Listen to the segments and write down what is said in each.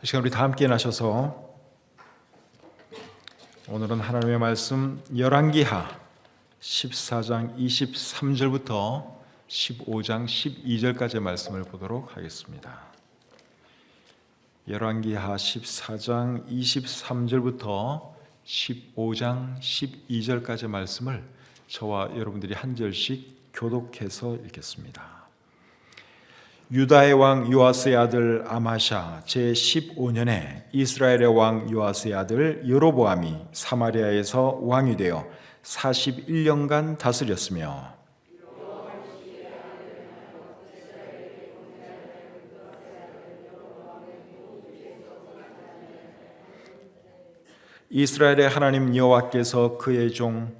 이 시간 우리 다 함께 나셔서 오늘은 하나님의 말씀 열왕기하 14장 23절부터 15장 12절까지의 말씀을 보도록 하겠습니다. 열왕기하 14장 23절부터 15장 12절까지의 말씀을 저와 여러분들이 한 절씩 교독해서 읽겠습니다. 유다의 왕 요아스의 아들 아마샤 제15년에 이스라엘의 왕 요아스의 아들 여로보암이 사마리아에서 왕이 되어 41년간 다스렸으며 이스라엘의 하나님 여호와께서 그의 종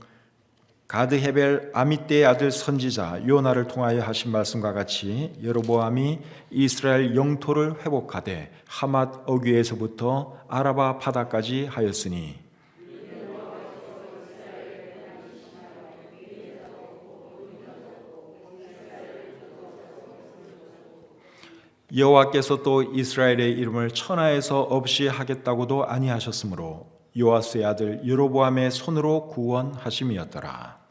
가드헤벨 아미떼의 아들 선지자 요나를 통하여 하신 말씀과 같이 여로보암이 이스라엘 영토를 회복하되 하맛 어귀에서부터 아라바 바다까지 하였으니 여호와께서 또 이스라엘의 이름을 천하에서 없이 하겠다고도 아니하셨으므로 요아스의 아들 여로보암의 손으로 구원하심이었더라.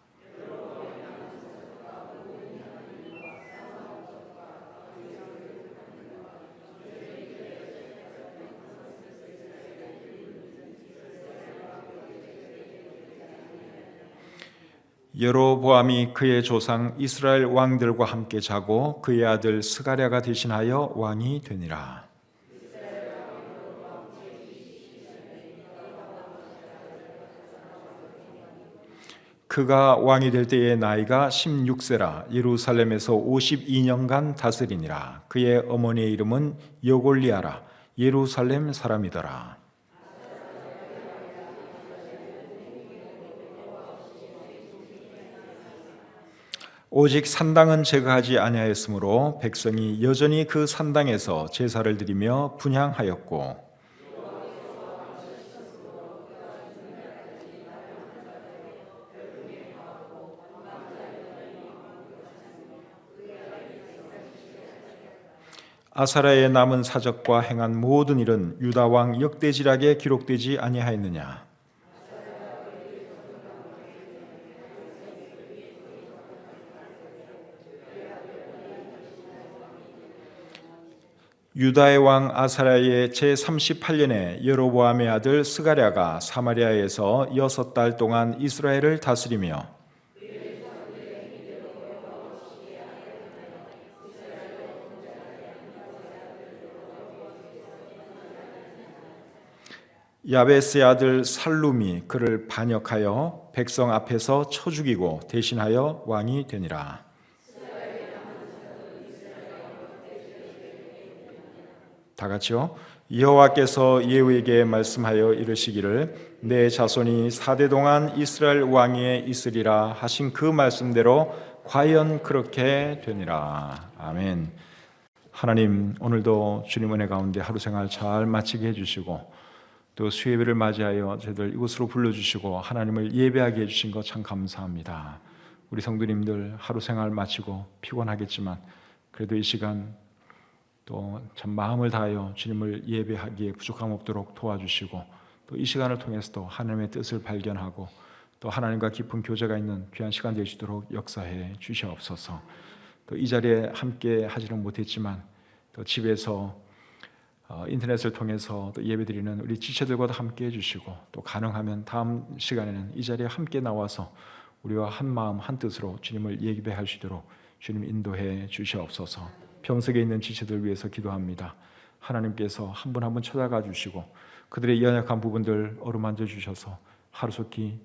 여로보암이 그의 조상 이스라엘 왕들과 함께 자고 그의 아들 스가랴가 대신하여 왕이 되니라. 그가 왕이 될 때의 나이가 16세라 예루살렘에서 52년간 다스리니라. 그의 어머니의 이름은 여골리아라 예루살렘 사람이더라. 오직 산당은 제거하지 아니하였으므로 백성이 여전히 그 산당에서 제사를 드리며 분향하였고 아사랴의 남은 사적과 행한 모든 일은 유다 왕 역대지락에 기록되지 아니하였느냐. 유다의 왕 아사랴의 제38년에 여로보암의 아들 스가랴가 사마리아에서 6달 동안 이스라엘을 다스리며 야베스의 아들 살룸이 그를 반역하여 백성 앞에서 쳐 죽이고 대신하여 왕이 되니라. 다 같이요. 여호와께서 예후에게 말씀하여 이르시기를 내 자손이 4대 동안 이스라엘 왕위에 있으리라 하신 그 말씀대로 과연 그렇게 되니라. 아멘. 하나님, 오늘도 주님 은혜 가운데 하루 생활 잘 마치게 해주시고 또 수예배를 맞이하여 저희들 이곳으로 불러주시고 하나님을 예배하게 해주신 것 참 감사합니다. 우리 성도님들 하루 생활 마치고 피곤하겠지만 그래도 이 시간 또 참 마음을 다하여 주님을 예배하기에 부족함 없도록 도와주시고 또 이 시간을 통해서도 하나님의 뜻을 발견하고 또 하나님과 깊은 교제가 있는 귀한 시간 되시도록 역사해 주시옵소서. 또 이 자리에 함께 하지는 못했지만 또 집에서 인터넷을 통해서 또 예배드리는 우리 지체들과도 함께 해주시고 또 가능하면 다음 시간에는 이 자리에 함께 나와서 우리와 한 마음 한 뜻으로 주님을 예배할 수 있도록 주님 인도해 주시옵소서. 병석에 있는 지체들 위해서 기도합니다. 하나님께서 한 분 한 분 찾아가 주시고 그들의 연약한 부분들 어루만져 주셔서 하루속히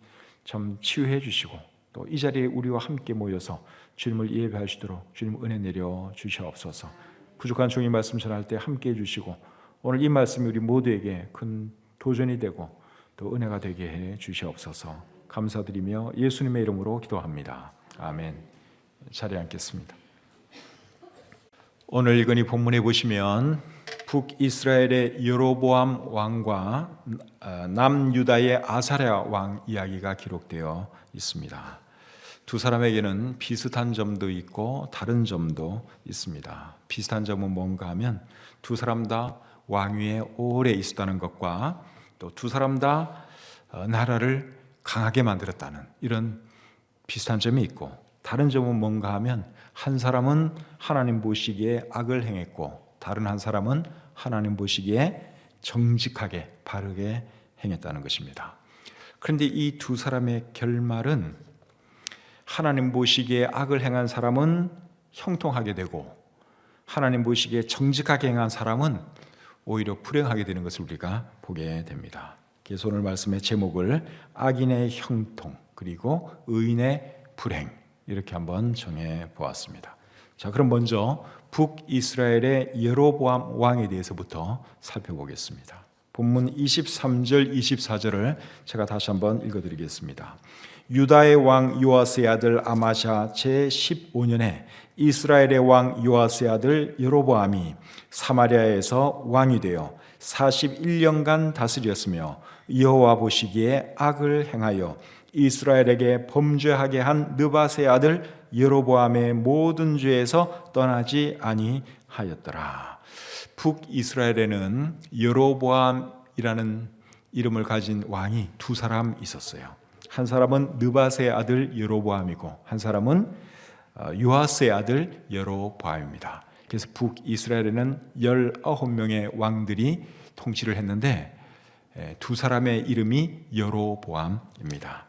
참 치유해 주시고 또 이 자리에 우리와 함께 모여서 주님을 예배할 수 있도록 주님 은혜 내려 주시옵소서. 부족한 종이 말씀 전할 때 함께 해주시고 오늘 이 말씀이 우리 모두에게 큰 도전이 되고 또 은혜가 되게 해 주시옵소서. 감사드리며 예수님의 이름으로 기도합니다. 아멘. 자리에 앉겠습니다. 오늘 읽은 이 본문에 보시면 북이스라엘의 여로보암 왕과 남유다의 아사랴 왕 이야기가 기록되어 있습니다. 두 사람에게는 비슷한 점도 있고 다른 점도 있습니다. 비슷한 점은 뭔가 하면 두 사람 다 왕위에 오래 있었다는 것과 또 두 사람 다 나라를 강하게 만들었다는 이런 비슷한 점이 있고, 다른 점은 뭔가 하면 한 사람은 하나님 보시기에 악을 행했고 다른 한 사람은 하나님 보시기에 정직하게 바르게 행했다는 것입니다. 그런데 이 두 사람의 결말은 하나님 보시기에 악을 행한 사람은 형통하게 되고 하나님 보시기에 정직하게 행한 사람은 오히려 불행하게 되는 것을 우리가 보게 됩니다. 그래서 오늘 말씀의 제목을 악인의 형통 그리고 의인의 불행 이렇게 한번 정해 보았습니다. 자, 그럼 먼저 북이스라엘의 여로보암 왕에 대해서부터 살펴보겠습니다. 본문 23절 24절을 제가 다시 한번 읽어드리겠습니다. 유다의 왕 요아스의 아들 아마샤 제15년에 이스라엘의 왕 요아스의 아들 여로보암이 사마리아에서 왕이 되어 41년간 다스렸으며 여호와 보시기에 악을 행하여 이스라엘에게 범죄하게 한 느밧의 아들 여로보암의 모든 죄에서 떠나지 아니하였더라. 북이스라엘에는 여로보암이라는 이름을 가진 왕이 두 사람 있었어요. 한 사람은 느밧의 아들 여로보암이고 한 사람은 요아스의 아들 여로보암입니다. 그래서 북이스라엘에는 19명의 왕들이 통치를 했는데 두 사람의 이름이 여로보암입니다.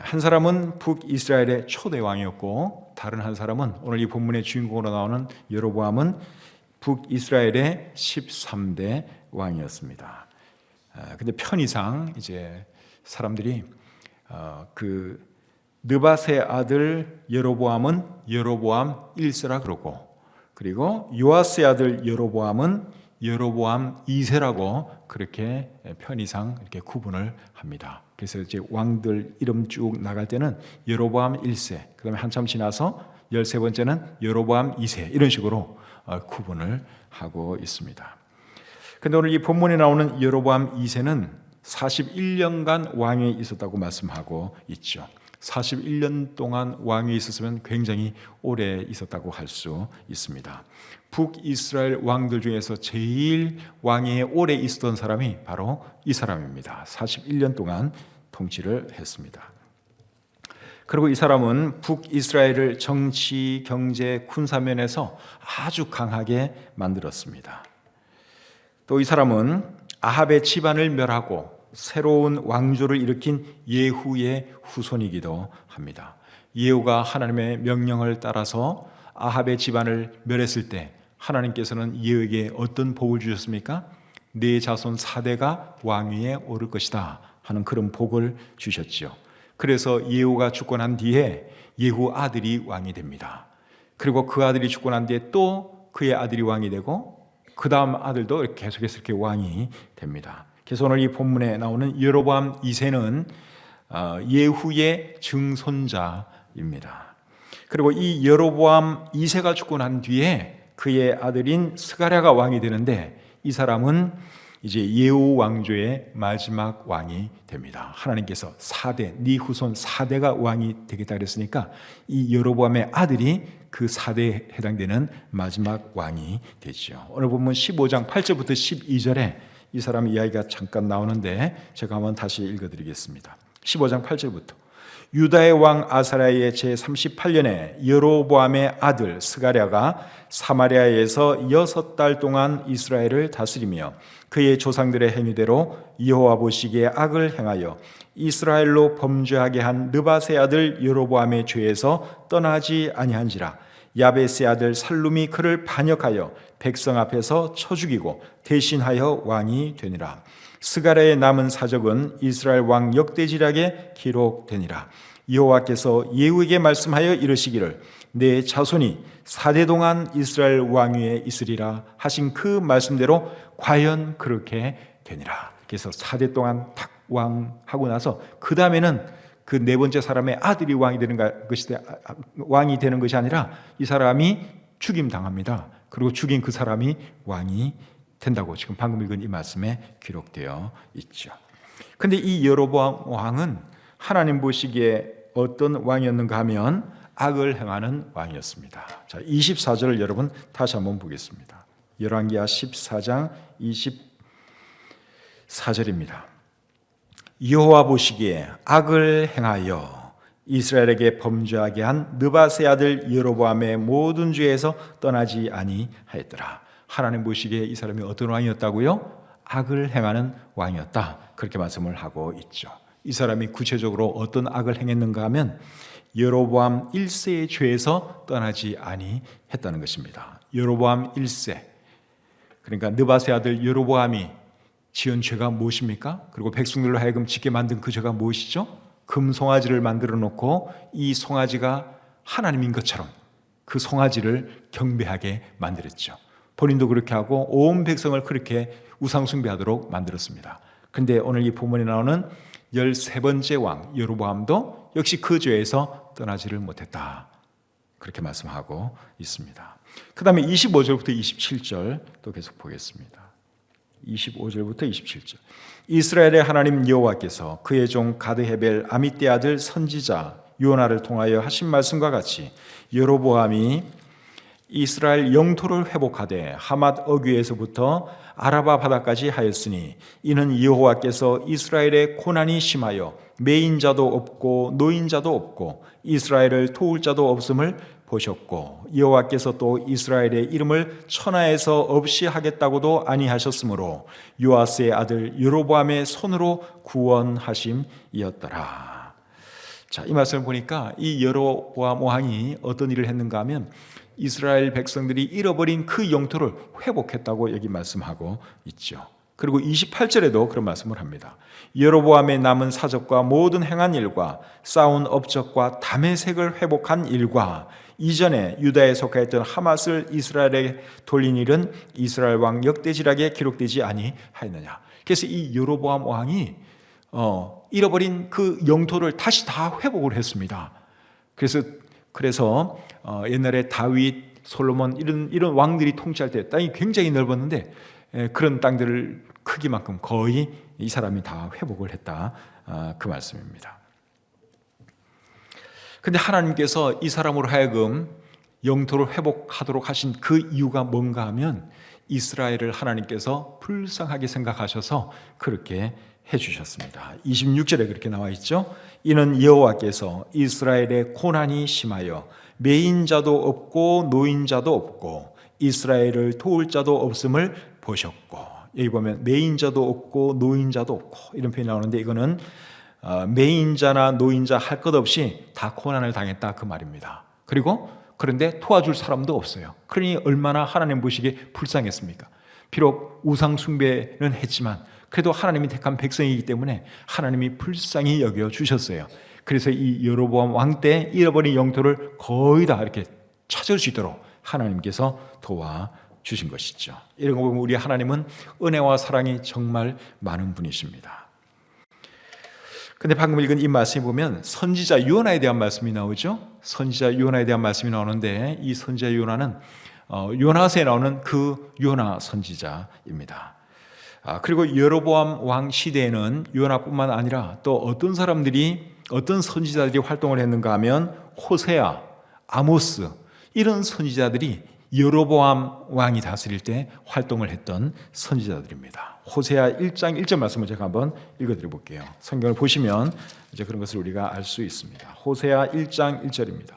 한 사람은 북이스라엘의 초대 왕이었고 다른 한 사람은 오늘 이 본문의 주인공으로 나오는 여로보암은 북이스라엘의 13대 왕이었습니다. 근데 편의상 이제 사람들이 그 느밧의 아들 여로보암은 여로보암 1세라 그러고, 그리고 요아스의 아들 여로보암은 여로보암 2세라고 그렇게 편의상 이렇게 구분을 합니다. 그래서 이제 왕들 이름 쭉 나갈 때는 여로보암 1세, 그다음에 한참 지나서 13번째는 여로보암 2세 이런 식으로 구분을 하고 있습니다. 그런데 오늘 이 본문에 나오는 여로보암 2세는 41년간 왕위에 있었다고 말씀하고 있죠. 41년 동안 왕위에 있었으면 굉장히 오래 있었다고 할 수 있습니다. 북이스라엘 왕들 중에서 제일 왕위에 오래 있었던 사람이 바로 이 사람입니다. 41년 동안 통치를 했습니다. 그리고 이 사람은 북이스라엘을 정치, 경제, 군사면에서 아주 강하게 만들었습니다. 또 이 사람은 아합의 집안을 멸하고 새로운 왕조를 일으킨 예후의 후손이기도 합니다. 예후가 하나님의 명령을 따라서 아합의 집안을 멸했을 때 하나님께서는 예후에게 어떤 복을 주셨습니까? 네 자손 4대가 왕위에 오를 것이다 하는 그런 복을 주셨지요. 그래서 예후가 죽고 난 뒤에 예후 아들이 왕이 됩니다. 그리고 그 아들이 죽고 난 뒤에 또 그의 아들이 왕이 되고 그 다음 아들도 계속해서 이렇게 왕이 됩니다. 그래서 오늘 이 본문에 나오는 여로보암 2세는 예후의 증손자입니다. 그리고 이 여로보암 2세가 죽고 난 뒤에 그의 아들인 스가랴가 왕이 되는데 이 사람은 이제 예후 왕조의 마지막 왕이 됩니다. 하나님께서 4대, 네 후손 4대가 왕이 되겠다 그랬으니까 이 여로보암의 아들이 그 4대에 해당되는 마지막 왕이 되죠. 오늘 보면 15장 8절부터 12절에 이 사람 이야기가 잠깐 나오는데 제가 한번 다시 읽어드리겠습니다. 15장 8절부터 유다의 왕 아사랴의 제38년에 여로보암의 아들 스가랴가 사마리아에서 6달 동안 이스라엘을 다스리며 그의 조상들의 행위대로 여호와 보시기에 악을 행하여 이스라엘로 범죄하게 한 느밧의 아들 여로보암의 죄에서 떠나지 아니한지라. 야베스의 아들 살룸이 그를 반역하여 백성 앞에서 쳐 죽이고 대신하여 왕이 되니라. 스가랴의 남은 사적은 이스라엘 왕 역대지략에 기록되니라. 여호와께서 예후에게 말씀하여 이르시기를 내 자손이 4대 동안 이스라엘 왕위에 있으리라 하신 그 말씀대로 과연 그렇게 되니라. 그래서 4대 동안 딱 왕하고 나서 그 다음에는 그 네 번째 사람의 아들이 왕이 되는 것이 아니라 이 사람이 죽임 당합니다. 그리고 죽인 그 사람이 왕이 된다고 지금 방금 읽은 이 말씀에 기록되어 있죠. 그런데 이 여로보암 왕은 하나님 보시기에 어떤 왕이었는가 하면 악을 행하는 왕이었습니다. 자, 24절을 여러분 다시 한번 보겠습니다. 열왕기하 14장 24절입니다. 여호와 보시기에 악을 행하여 이스라엘에게 범죄하게 한 느밧의 아들 여로보암의 모든 죄에서 떠나지 아니하였더라. 하나님 보시기에 이 사람이 어떤 왕이었다고요? 악을 행하는 왕이었다. 그렇게 말씀을 하고 있죠. 이 사람이 구체적으로 어떤 악을 행했는가 하면 여로보암 1세의 죄에서 떠나지 아니했다는 것입니다. 여로보암 1세, 그러니까 느밧의 아들 여로보암이 지은 죄가 무엇입니까? 그리고 백성들로 하여금 짓게 만든 그 죄가 무엇이죠? 금송아지를 만들어 놓고 이 송아지가 하나님인 것처럼 그 송아지를 경배하게 만들었죠. 본인도 그렇게 하고 온 백성을 그렇게 우상 숭배하도록 만들었습니다. 그런데 오늘 이 본문에 나오는 13번째 왕 여로보암도 역시 그 죄에서 떠나지를 못했다. 그렇게 말씀하고 있습니다. 그 다음에 25절부터 27절 또 계속 보겠습니다. 25절부터 27절. 이스라엘의 하나님 여호와께서 그의 종 가드헤벨 아미떼 아들 선지자 요나를 통하여 하신 말씀과 같이 여로보암이 이스라엘 영토를 회복하되 하맛 어귀에서부터 아라바 바다까지 하였으니 이는 여호와께서 이스라엘의 고난이 심하여 매인자도 없고 노인자도 없고 이스라엘을 도울 자도 없음을 보셨고 여호와께서 또 이스라엘의 이름을 천하에서 없이 하겠다고도 아니하셨으므로 요아스의 아들 여로보암의 손으로 구원하심이었더라. 자, 이 말씀을 보니까 이 여로보암 왕이 어떤 일을 했는가 하면 이스라엘 백성들이 잃어버린 그 영토를 회복했다고 여기 말씀하고 있죠. 그리고 28절에도 그런 말씀을 합니다. 여로보암의 남은 사적과 모든 행한 일과 쌓은 업적과 다메섹을 회복한 일과 이전에 유다에 속하였던 하맛을 이스라엘에 돌린 일은 이스라엘 왕 역대지락에 기록되지 아니하였느냐. 그래서 이 여로보암 왕이 잃어버린 그 영토를 다시 다 회복을 했습니다. 그래서 옛날에 다윗, 솔로몬 이런 왕들이 통치할 때 땅이 굉장히 넓었는데 그런 땅들을 크기만큼 거의 이 사람이 다 회복을 했다. 그 말씀입니다. 근데 하나님께서 이 사람으로 하여금 영토를 회복하도록 하신 그 이유가 뭔가 하면 이스라엘을 하나님께서 불쌍하게 생각하셔서 그렇게 해주셨습니다. 26절에 그렇게 나와 있죠. 이는 여호와께서 이스라엘의 고난이 심하여 매인자도 없고 노인자도 없고 이스라엘을 도울 자도 없음을 보셨고, 여기 보면 매인자도 없고 노인자도 없고 이런 표현이 나오는데 이거는 매인자나 노인자 할 것 없이 다 고난을 당했다 그 말입니다. 그런데 도와줄 사람도 없어요. 그러니 얼마나 하나님 보시기에 불쌍했습니까? 비록 우상 숭배는 했지만 그래도 하나님이 택한 백성이기 때문에 하나님이 불쌍히 여겨 주셨어요. 그래서 이 여로보암 왕 때 잃어버린 영토를 거의 다 이렇게 찾을 수 있도록 하나님께서 도와주신 것이죠. 이런 거 보면 우리 하나님은 은혜와 사랑이 정말 많은 분이십니다. 근데 방금 읽은 이 말씀을 보면 선지자 요나에 대한 말씀이 나오죠. 선지자 요나에 대한 말씀이 나오는데 이 선지자 요나는 요나서에 나오는 그 요나 선지자입니다. 그리고 여로보암 왕 시대에는 요나뿐만 아니라 또 어떤 선지자들이 활동을 했는가 하면 호세아, 아모스 이런 선지자들이 여로보암 왕이 다스릴 때 활동을 했던 선지자들입니다. 호세아 1장 1절 말씀을 제가 한번 읽어드려 볼게요. 성경을 보시면 이제 그런 것을 우리가 알 수 있습니다. 호세아 1장 1절입니다.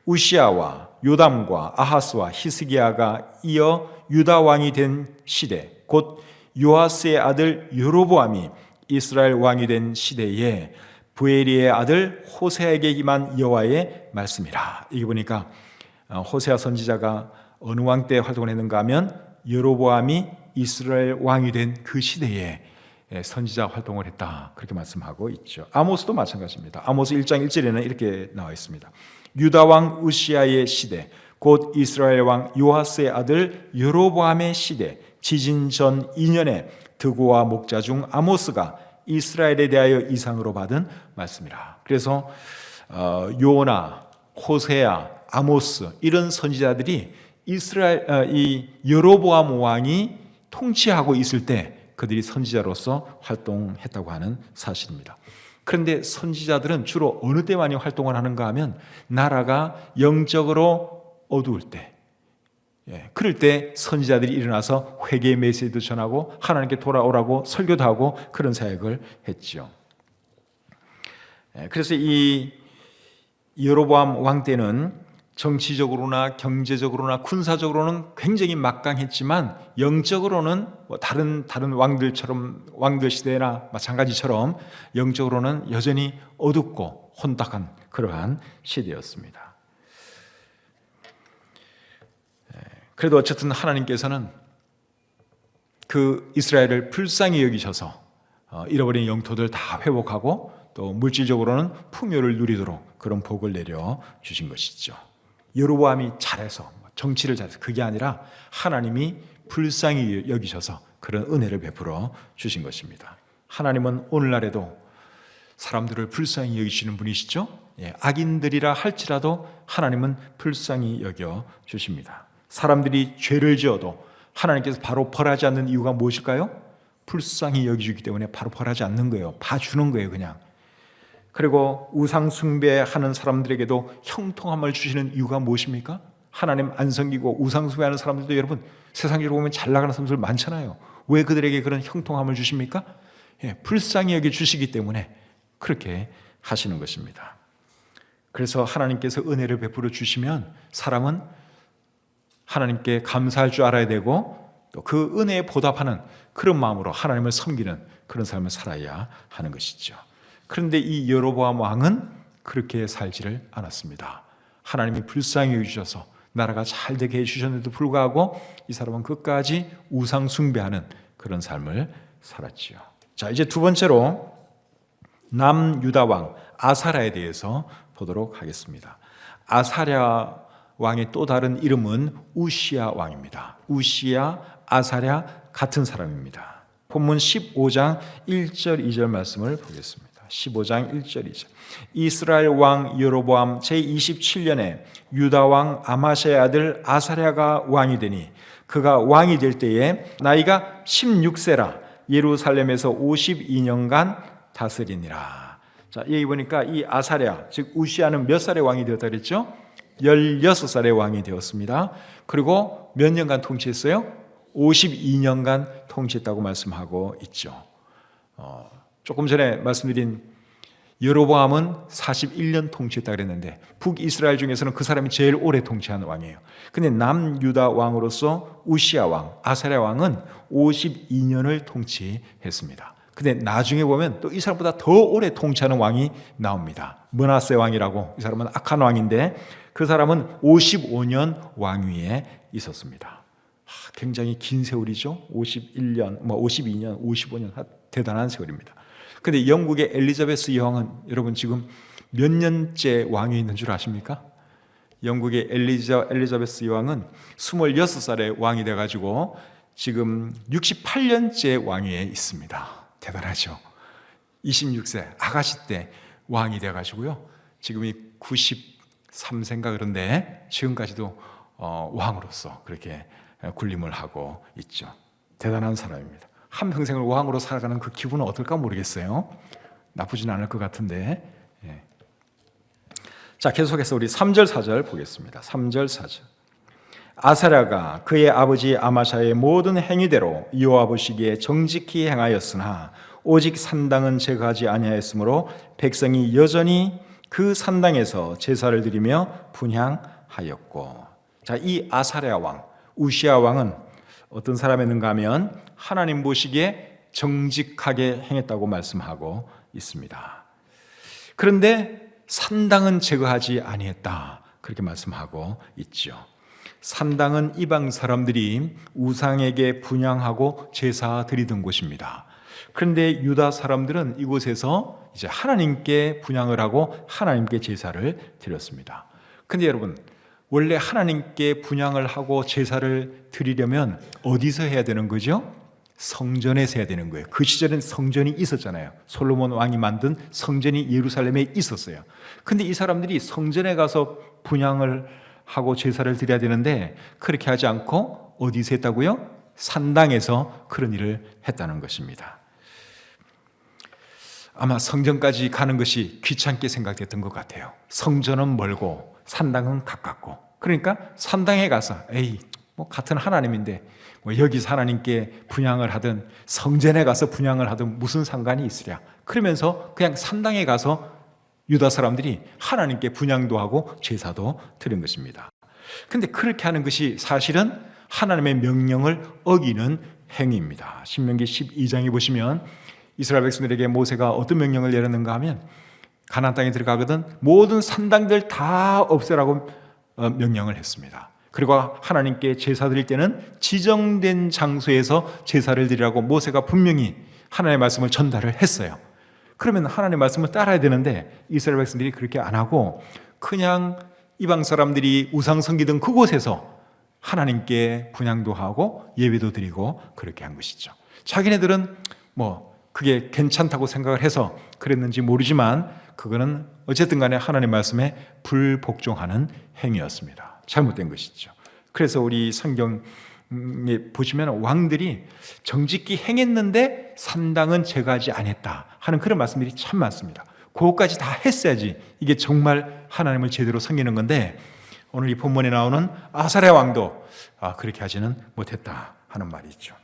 우시아와 요담과 아하스와 히스기야가 이어 유다 왕이 된 시대, 곧 요아스의 아들 여로보암이 이스라엘 왕이 된 시대에 부에리의 아들 호세아에게 임한 여호와의 말씀이라. 이게 보니까 호세아 선지자가 어느 왕 때 활동을 했는가 하면 여로보암이 이스라엘 왕이 된 그 시대에 선지자 활동을 했다. 그렇게 말씀하고 있죠. 아모스도 마찬가지입니다. 아모스 1장 1절에는 이렇게 나와 있습니다. 유다 왕 우시아의 시대, 곧 이스라엘 왕 요아스의 아들 여로보암의 시대, 지진 전 2년에 드고와 목자 중 아모스가 이스라엘에 대하여 이상으로 받은 말씀이라. 그래서 요나, 호세아, 아모스 이런 선지자들이 이 여로보암 왕이 통치하고 있을 때 그들이 선지자로서 활동했다고 하는 사실입니다. 그런데 선지자들은 주로 어느 때 많이 활동을 하는가 하면 나라가 영적으로 어두울 때, 그럴 때 선지자들이 일어나서 회개의 메시지도 전하고 하나님께 돌아오라고 설교도 하고 그런 사역을 했죠. 그래서 이 여로보암 왕 때는 정치적으로나 경제적으로나 군사적으로는 굉장히 막강했지만 영적으로는 다른 왕들처럼, 왕들 시대나 마찬가지처럼 영적으로는 여전히 어둡고 혼탁한 그러한 시대였습니다. 그래도 어쨌든 하나님께서는 그 이스라엘을 불쌍히 여기셔서 잃어버린 영토들 다 회복하고 또 물질적으로는 풍요를 누리도록 그런 복을 내려 주신 것이죠. 여로보암이 잘해서, 정치를 잘해서, 그게 아니라 하나님이 불쌍히 여기셔서 그런 은혜를 베풀어 주신 것입니다. 하나님은 오늘날에도 사람들을 불쌍히 여기시는 분이시죠. 악인들이라 할지라도 하나님은 불쌍히 여겨 주십니다. 사람들이 죄를 지어도 하나님께서 바로 벌하지 않는 이유가 무엇일까요? 불쌍히 여기주기 때문에 바로 벌하지 않는 거예요. 봐주는 거예요, 그냥. 그리고 우상 숭배하는 사람들에게도 형통함을 주시는 이유가 무엇입니까? 하나님 안 섬기고 우상 숭배하는 사람들도 여러분 세상적으로 보면 잘 나가는 사람들 많잖아요. 왜 그들에게 그런 형통함을 주십니까? 불쌍히 여겨 주시기 때문에 그렇게 하시는 것입니다. 그래서 하나님께서 은혜를 베풀어 주시면 사람은 하나님께 감사할 줄 알아야 되고 또 그 은혜에 보답하는 그런 마음으로 하나님을 섬기는 그런 삶을 살아야 하는 것이죠. 그런데 이 여로보암 왕은 그렇게 살지를 않았습니다. 하나님이 불쌍히 여기셔서 나라가 잘 되게 해주셨는데도 불구하고 이 사람은 끝까지 우상 숭배하는 그런 삶을 살았지요. 자, 이제 두 번째로 남유다 왕 아사랴에 대해서 보도록 하겠습니다. 아사랴 왕의 또 다른 이름은 우시야 왕입니다. 우시야, 아사랴 같은 사람입니다. 본문 15장 1절 2절 말씀을 보겠습니다. 15장 1절 2절. 이스라엘 왕 여로보암 제27년에 유다 왕 아마샤의 아들 아사랴가 왕이 되니 그가 왕이 될 때에 나이가 16세라 예루살렘에서 52년간 다스리니라. 자, 여기 보니까 이 아사랴, 즉 우시야는 몇 살의 왕이 되었다 그랬죠? 16살의 왕이 되었습니다. 그리고 몇 년간 통치했어요? 52년간 통치했다고 말씀하고 있죠. 조금 전에 말씀드린 여로보암은 41년 통치했다 그랬는데 북이스라엘 중에서는 그 사람이 제일 오래 통치한 왕이에요. 근데 남유다 왕으로서 우시야 왕, 아사랴 왕은 52년을 통치했습니다. 근데 나중에 보면 또 이 사람보다 더 오래 통치하는 왕이 나옵니다. 므낫세 왕이라고, 이 사람은 악한 왕인데 그 사람은 55년 왕위에 있었습니다. 굉장히 긴 세월이죠. 51년, 52년, 55년 대단한 세월입니다. 근데 영국의 엘리자베스 여왕은 여러분 지금 몇 년째 왕위에 있는 줄 아십니까? 영국의 엘리자베스 여왕은 26살에 왕이 돼가지고 지금 68년째 왕위에 있습니다. 대단하죠. 26세 아가씨 때 왕이 돼가지고요. 지금이 93세인가 그런데 지금까지도 왕으로서 그렇게 군림을 하고 있죠. 대단한 사람입니다. 한평생을 왕으로 살아가는 그 기분은 어떨까 모르겠어요. 나쁘진 않을 것 같은데. 자, 계속해서 우리 3절 4절 보겠습니다. 3절 4절. 아사랴가 그의 아버지 아마샤의 모든 행위대로 여호와 보시기에 정직히 행하였으나 오직 산당은 제거하지 아니하였으므로 백성이 여전히 그 산당에서 제사를 드리며 분향하였고. 자, 이 아사랴 왕, 우시야 왕은 어떤 사람이었는가 하면 하나님 보시기에 정직하게 행했다고 말씀하고 있습니다. 그런데 산당은 제거하지 아니했다 그렇게 말씀하고 있죠. 산당은 이방 사람들이 우상에게 분향하고 제사 드리던 곳입니다. 그런데 유다 사람들은 이곳에서 이제 하나님께 분향을 하고 하나님께 제사를 드렸습니다. 근데 여러분, 원래 하나님께 분향을 하고 제사를 드리려면 어디서 해야 되는 거죠? 성전에서 해야 되는 거예요. 그 시절엔 성전이 있었잖아요. 솔로몬 왕이 만든 성전이 예루살렘에 있었어요. 근데 이 사람들이 성전에 가서 분향을 하고 제사를 드려야 되는데 그렇게 하지 않고 어디서 했다고요? 산당에서 그런 일을 했다는 것입니다. 아마 성전까지 가는 것이 귀찮게 생각됐던 것 같아요. 성전은 멀고 산당은 가깝고, 그러니까 산당에 가서 에이 뭐 같은 하나님인데 뭐 여기서 하나님께 분향을 하든 성전에 가서 분향을 하든 무슨 상관이 있으랴. 그러면서 그냥 산당에 가서 유다 사람들이 하나님께 분향도 하고 제사도 드린 것입니다. 그런데 그렇게 하는 것이 사실은 하나님의 명령을 어기는 행위입니다. 신명기 12장에 보시면 이스라엘 백성들에게 모세가 어떤 명령을 내렸는가 하면 가나안 땅에 들어가거든 모든 산당들 다 없애라고 명령을 했습니다. 그리고 하나님께 제사 드릴 때는 지정된 장소에서 제사를 드리라고 모세가 분명히 하나님의 말씀을 전달을 했어요. 그러면 하나님의 말씀을 따라야 되는데 이스라엘 백성들이 그렇게 안 하고 그냥 이방 사람들이 우상 섬기던 그곳에서 하나님께 분향도 하고 예배도 드리고 그렇게 한 것이죠. 자기네들은 뭐 그게 괜찮다고 생각을 해서 그랬는지 모르지만 그거는 어쨌든 간에 하나님의 말씀에 불복종하는 행위였습니다. 잘못된 것이죠. 그래서 우리 성경에 보시면 왕들이 정직히 행했는데 산당은 제거하지 않았다 하는 그런 말씀들이 참 많습니다. 그것까지 다 했어야지 이게 정말 하나님을 제대로 섬기는 건데 오늘 이 본문에 나오는 아사랴 왕도 그렇게 하지는 못했다 하는 말이 있죠.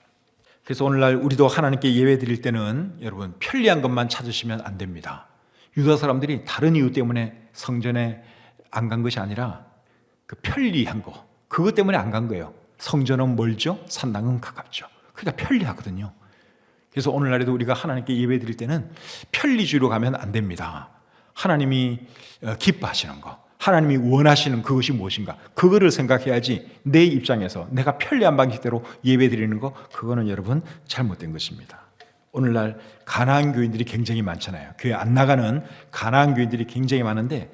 그래서 오늘날 우리도 하나님께 예배 드릴 때는 여러분 편리한 것만 찾으시면 안 됩니다. 유다 사람들이 다른 이유 때문에 성전에 안 간 것이 아니라 그 편리한 거 그것 때문에 안 간 거예요. 성전은 멀죠? 산당은 가깝죠. 그러니까 편리하거든요. 그래서 오늘날에도 우리가 하나님께 예배 드릴 때는 편리주의로 가면 안 됩니다. 하나님이 기뻐하시는 거, 하나님이 원하시는 그것이 무엇인가 그거를 생각해야지 내 입장에서 내가 편리한 방식대로 예배 드리는 거 그거는 여러분 잘못된 것입니다. 오늘날 가나안 교인들이 굉장히 많잖아요. 교회 안 나가는 가나안 교인들이 굉장히 많은데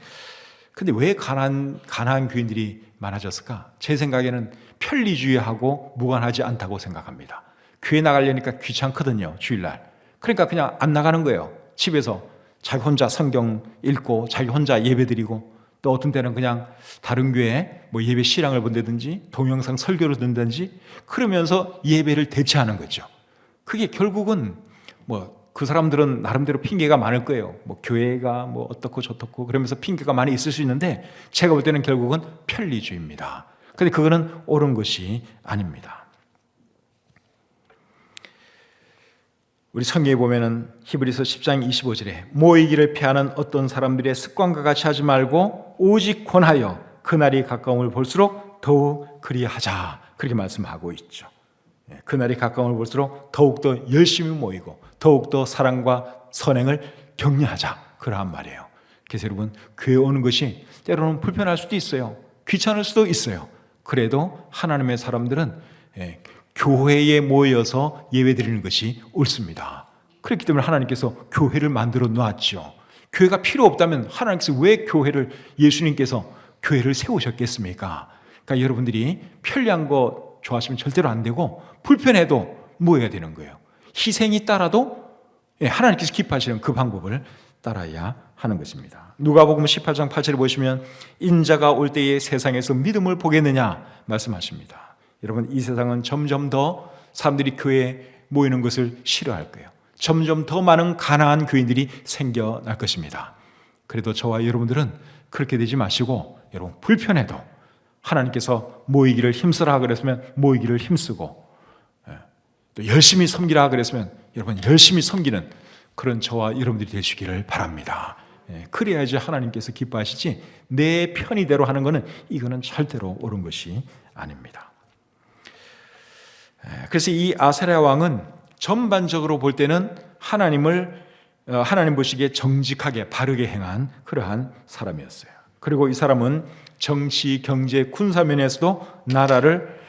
근데 왜 가나안 교인들이 많아졌을까? 제 생각에는 편리주의하고 무관하지 않다고 생각합니다. 교회 나가려니까 귀찮거든요. 주일날. 그러니까 그냥 안 나가는 거예요. 집에서 자기 혼자 성경 읽고 자기 혼자 예배드리고 또 어떤 때는 그냥 다른 교회에 뭐 예배 실황을 본다든지 동영상 설교를 듣는다든지 그러면서 예배를 대체하는 거죠. 그게 결국은 뭐 그 사람들은 나름대로 핑계가 많을 거예요. 뭐 교회가 뭐 어떻고 저떻고 그러면서 핑계가 많이 있을 수 있는데 제가 볼 때는 결국은 편리주의입니다. 근데 그거는 옳은 것이 아닙니다. 우리 성경에 보면은 히브리서 10장 25절에 모이기를 피하는 어떤 사람들의 습관과 같이 하지 말고 오직 권하여 그날이 가까움을 볼수록 더욱 그리하자 그렇게 말씀하고 있죠. 그날이 가까움을 볼수록 더욱더 열심히 모이고 더욱더 사랑과 선행을 격려하자 그러한 말이에요. 그래서 여러분 교회 오는 것이 때로는 불편할 수도 있어요. 귀찮을 수도 있어요. 그래도 하나님의 사람들은 교회에 모여서 예배드리는 것이 옳습니다. 그렇기 때문에 하나님께서 교회를 만들어 놨죠. 교회가 필요 없다면 하나님께서 왜 예수님께서 교회를 세우셨겠습니까? 그러니까 여러분들이 편리한 거 좋아하시면 절대로 안 되고 불편해도 모여야 되는 거예요. 희생이 따라도 하나님께서 기뻐하시는 그 방법을 따라야 하는 것입니다. 누가복음 18장 8절에 보시면 인자가 올 때에 세상에서 믿음을 보겠느냐 말씀하십니다. 여러분 이 세상은 점점 더 사람들이 교회에 모이는 것을 싫어할 거예요. 점점 더 많은 가난한 교인들이 생겨날 것입니다. 그래도 저와 여러분들은 그렇게 되지 마시고 여러분 불편해도 하나님께서 모이기를 힘쓰라 그랬으면 모이기를 힘쓰고 또 열심히 섬기라 그랬으면 여러분 열심히 섬기는 그런 저와 여러분들이 되시기를 바랍니다. 그래야지 하나님께서 기뻐하시지 내 편의대로 하는 것은 이거는 절대로 옳은 것이 아닙니다. 그래서 이 아사랴 왕은 전반적으로 볼 때는 하나님 보시기에 정직하게 바르게 행한 그러한 사람이었어요. 그리고 이 사람은 정치, 경제, 군사 면에서도 나라를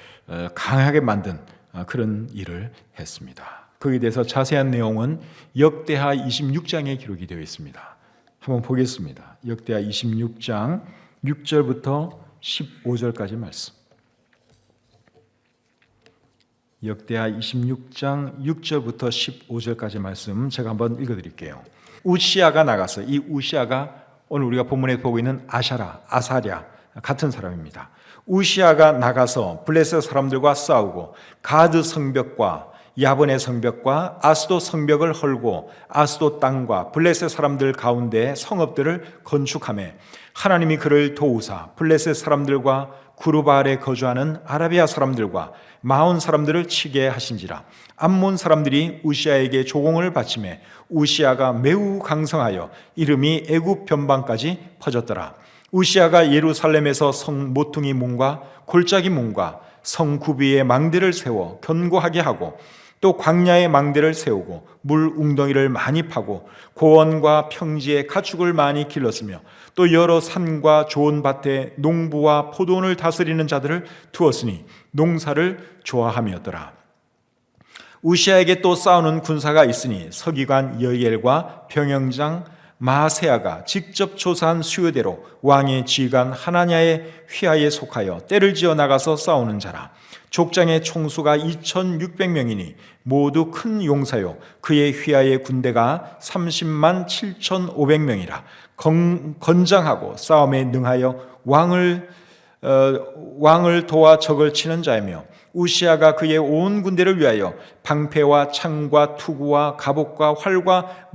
강하게 만든 그런 일을 했습니다. 거기에 대해서 자세한 내용은 역대하 26장에 기록이 되어 있습니다. 한번 보겠습니다. 역대하 26장 6절부터 15절까지 말씀. 역대하 26장 6절부터 15절까지 말씀 제가 한번 읽어드릴게요. 우시아가 나가서 이 우시아가 오늘 우리가 본문에 보고 있는 아사랴 같은 사람입니다. 우시아가 나가서 블레셋 사람들과 싸우고 가드 성벽과 야본의 성벽과 아스도 성벽을 헐고 아스도 땅과 블레셋 사람들 가운데 성읍들을 건축하며 하나님이 그를 도우사 블레셋 사람들과 구룹 아래 거주하는 아라비아 사람들과 마온 사람들을 치게 하신지라. 암몬 사람들이 우시아에게 조공을 바치매 우시아가 매우 강성하여 이름이 애굽 변방까지 퍼졌더라. 우시아가 예루살렘에서 성 모퉁이 문과 골짜기 문과 성 구비의 망대를 세워 견고하게 하고 또 광야의 망대를 세우고 물 웅덩이를 많이 파고 고원과 평지에 가축을 많이 길렀으며 또 여러 산과 좋은 밭에 농부와 포도원을 다스리는 자들을 두었으니 농사를 좋아함이었더라. 우시아에게 또 싸우는 군사가 있으니 서기관 여이엘과 병영장 마세아가 직접 조사한 수요대로 왕의 지휘관 하나냐의 휘하에 속하여 떼를 지어 나가서 싸우는 자라. 족장의 총수가 2600명이니 모두 큰 용사요 그의 휘하의 군대가 30만 7500명이라. 건장하고 싸움에 능하여 왕을 도와 적을 치는 자이며 우시아가 그의 온 군대를 위하여 방패와 창과 투구와 갑옷과 활과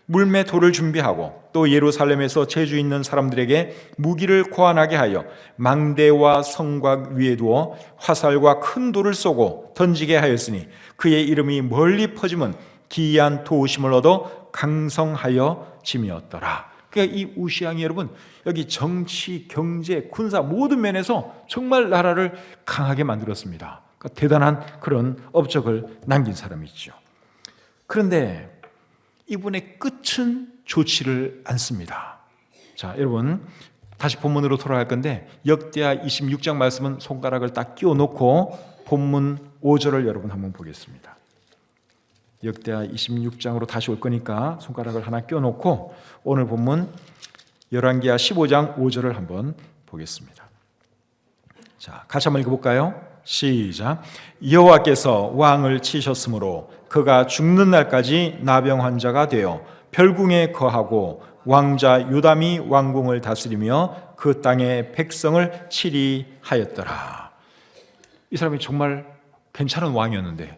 물매돌을 준비하고 또 예루살렘에서 재주 있는 사람들에게 무기를 고안하게 하여 망대와 성곽 위에 두어 화살과 큰 돌을 쏘고 던지게 하였으니 그의 이름이 멀리 퍼지면 기이한 도우심을 얻어 강성하여 짐이었더라. 그러니까 이 우시아이 여러분 여기 정치, 경제, 군사 모든 면에서 정말 나라를 강하게 만들었습니다. 그러니까 대단한 그런 업적을 남긴 사람이죠. 그런데 이분의 끝은 좋지를 않습니다. 자, 여러분 다시 본문으로 돌아갈 건데 역대하 26장 말씀은 손가락을 딱 끼워 놓고 본문 5절을 여러분 한번 보겠습니다. 역대하 26장으로 다시 올 거니까 손가락을 하나 끼워 놓고 오늘 본문 열왕기하 15장 5절을 한번 보겠습니다. 자, 같이 한번 읽어볼까요? 시작. 여호와께서 왕을 치셨으므로 그가 죽는 날까지 나병 환자가 되어 별궁에 거하고 왕자 요담이 왕궁을 다스리며 그 땅의 백성을 치리하였더라. 이 사람이 정말 괜찮은 왕이었는데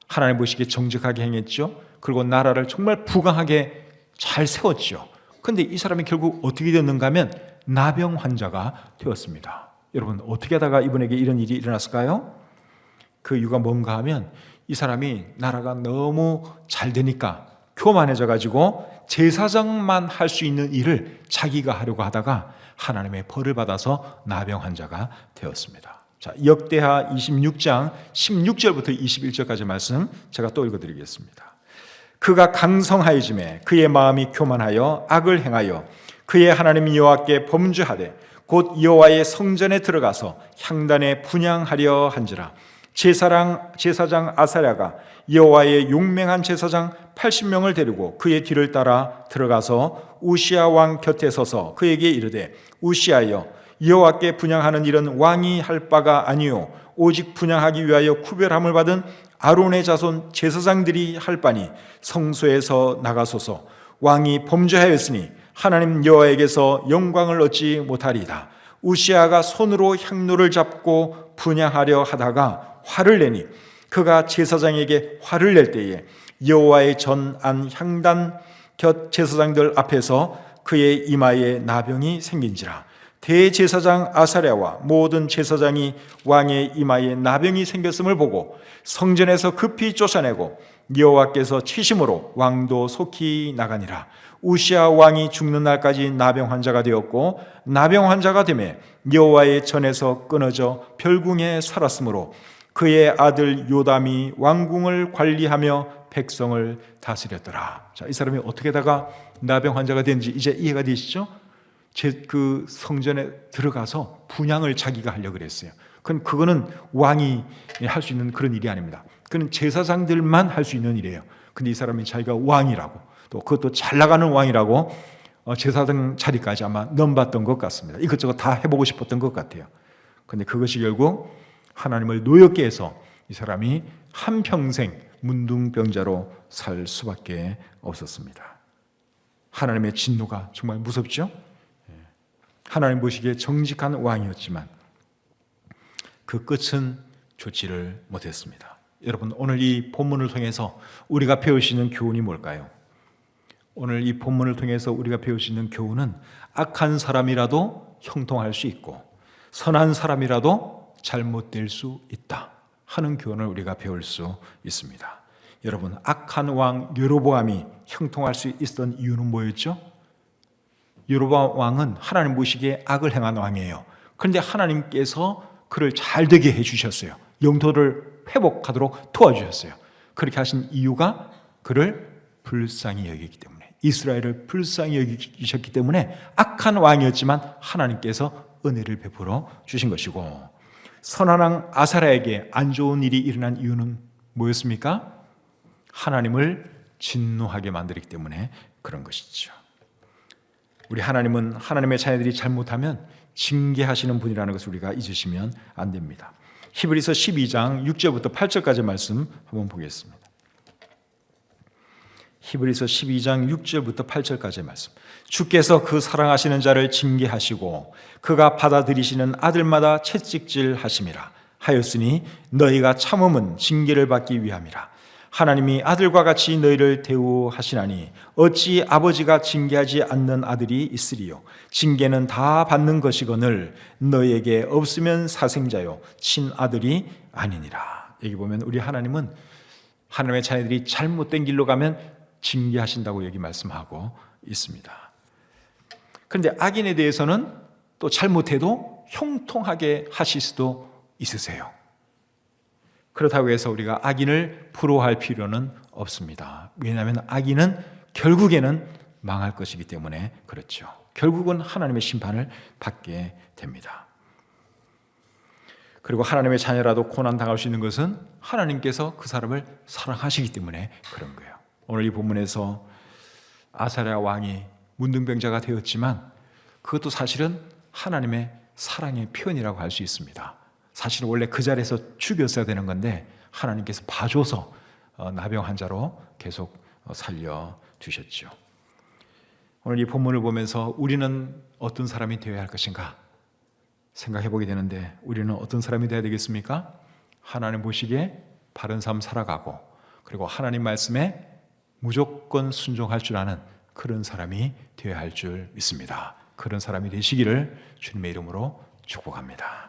하나님 보시기에 정직하게 행했죠. 그리고 나라를 정말 부강하게 잘 세웠죠. 그런데 이 사람이 결국 어떻게 됐는가 하면 나병 환자가 되었습니다. 여러분 어떻게 하다가 이분에게 이런 일이 일어났을까요? 그 이유가 뭔가 하면 이 사람이 나라가 너무 잘 되니까 교만해져 가지고 제사장만 할 수 있는 일을 자기가 하려고 하다가 하나님의 벌을 받아서 나병 환자가 되었습니다. 자, 역대하 26장 16절부터 21절까지 말씀 제가 또 읽어드리겠습니다. 그가 강성하여짐에 그의 마음이 교만하여 악을 행하여 그의 하나님 여호와께 범죄하되 곧 여호와의 성전에 들어가서 향단에 분향하려 한지라. 제사장 아사랴가 여호와의 용맹한 제사장 80명을 데리고 그의 뒤를 따라 들어가서 우시아 왕 곁에 서서 그에게 이르되 우시아여 여호와께 분향하는 일은 왕이 할 바가 아니요 오직 분향하기 위하여 구별함을 받은 아론의 자손 제사장들이 할 바니 성소에서 나가소서. 왕이 범죄하였으니 하나님 여호와에게서 영광을 얻지 못하리이다. 우시아가 손으로 향로를 잡고 분향하려 하다가 화를 내니 그가 제사장에게 화를 낼 때에 여호와의 전 안 향단 곁 제사장들 앞에서 그의 이마에 나병이 생긴지라. 대제사장 아사랴와 모든 제사장이 왕의 이마에 나병이 생겼음을 보고 성전에서 급히 쫓아내고 여호와께서 치심으로 왕도 속히 나가니라. 우시아 왕이 죽는 날까지 나병 환자가 되었고 나병 환자가 되매 여호와의 전에서 끊어져 별궁에 살았으므로 그의 아들 요담이 왕궁을 관리하며 백성을 다스렸더라. 자, 이 사람이 어떻게 다가 나병 환자가 된지 이제 이해가 되시죠? 그 성전에 들어가서 분향을 자기가 하려고 그랬어요. 그거는 왕이 할 수 있는 그런 일이 아닙니다. 그는 제사장들만 할 수 있는 일이에요. 근데 이 사람이 자기가 왕이라고 또 그것도 잘 나가는 왕이라고 제사장 자리까지 아마 넘봤던 것 같습니다. 이것저것 다 해보고 싶었던 것 같아요. 근데 그것이 결국 하나님을 노엽게 해서 이 사람이 한평생 문둥병자로 살 수밖에 없었습니다. 하나님의 진노가 정말 무섭죠? 하나님 보시기에 정직한 왕이었지만 그 끝은 좋지를 못했습니다. 여러분 오늘 이 본문을 통해서 우리가 배울 수 있는 교훈이 뭘까요? 오늘 이 본문을 통해서 우리가 배울 수 있는 교훈은 악한 사람이라도 형통할 수 있고 선한 사람이라도 잘못될 수 있다 하는 교훈을 우리가 배울 수 있습니다. 여러분, 악한 왕 여로보암이 형통할 수 있었던 이유는 뭐였죠? 여로보암 왕은 하나님 보시기에 악을 행한 왕이에요. 그런데 하나님께서 그를 잘 되게 해주셨어요. 영토를 회복하도록 도와주셨어요. 그렇게 하신 이유가 그를 불쌍히 여기기 때문에, 이스라엘을 불쌍히 여기셨기 때문에 악한 왕이었지만 하나님께서 은혜를 베풀어 주신 것이고, 선한 왕 아사랴에게 안 좋은 일이 일어난 이유는 뭐였습니까? 하나님을 진노하게 만들기 때문에 그런 것이죠. 우리 하나님은 하나님의 자녀들이 잘못하면 징계하시는 분이라는 것을 우리가 잊으시면 안 됩니다. 히브리서 12장 6절부터 8절까지 말씀 한번 보겠습니다. 히브리서 12장 6절부터 8절까지의 말씀. 주께서 그 사랑하시는 자를 징계하시고 그가 받아들이시는 아들마다 채찍질 하심이라 하였으니 너희가 참음은 징계를 받기 위함이라. 하나님이 아들과 같이 너희를 대우하시나니 어찌 아버지가 징계하지 않는 아들이 있으리요. 징계는 다 받는 것이거늘 너희에게 없으면 사생자요 친아들이 아니니라. 여기 보면 우리 하나님은 하나님의 자녀들이 잘못된 길로 가면 징계하신다고 여기 말씀하고 있습니다. 그런데 악인에 대해서는 또 잘못해도 형통하게 하실 수도 있으세요. 그렇다고 해서 우리가 악인을 부러워할 필요는 없습니다. 왜냐하면 악인은 결국에는 망할 것이기 때문에 그렇죠. 결국은 하나님의 심판을 받게 됩니다. 그리고 하나님의 자녀라도 고난당할 수 있는 것은 하나님께서 그 사람을 사랑하시기 때문에 그런 거예요. 오늘 이 본문에서 아사랴 왕이 문둥병자가 되었지만 그것도 사실은 하나님의 사랑의 표현이라고 할 수 있습니다. 사실은 원래 그 자리에서 죽였어야 되는 건데 하나님께서 봐줘서 나병 환자로 계속 살려주셨죠. 오늘 이 본문을 보면서 우리는 어떤 사람이 되어야 할 것인가 생각해 보게 되는데, 우리는 어떤 사람이 되어야 되겠습니까? 하나님 보시기에 바른 삶 살아가고, 그리고 하나님 말씀에 무조건 순종할 줄 아는 그런 사람이 되어야 할 줄 믿습니다. 그런 사람이 되시기를 주님의 이름으로 축복합니다.